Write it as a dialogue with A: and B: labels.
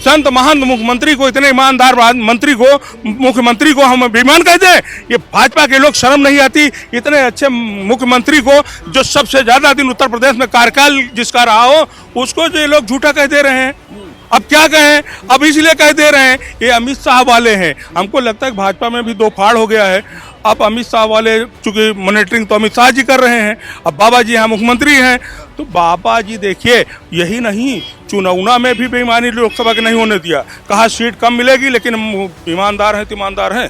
A: संत महान मुख्यमंत्री को, इतने ईमानदार मंत्री को, मुख्यमंत्री को हम बेईमान कहते हैं। ये भाजपा के लोग, शर्म नहीं आती इतने अच्छे मुख्यमंत्री को, जो सबसे ज्यादा दिन उत्तर प्रदेश में कार्यकाल जिसका रहा हो, उसको जो ये लोग झूठा कह दे रहे हैं। अब क्या कहें, अब इसलिए कह दे रहे हैं ये अमित शाह वाले हैं। हमको लगता है कि भाजपा में भी दो फाड़ हो गया है। अब अमित शाह वाले, चूंकि मॉनिटरिंग तो अमित शाह जी कर रहे हैं, अब बाबा जी यहाँ मुख्यमंत्री हैं, तो बाबा जी देखिए, यही नहीं चुनाव में भी बेईमानी लोकसभा के नहीं होने दिया, कहा सीट कम मिलेगी लेकिन ईमानदार हैं तो ईमानदार हैं।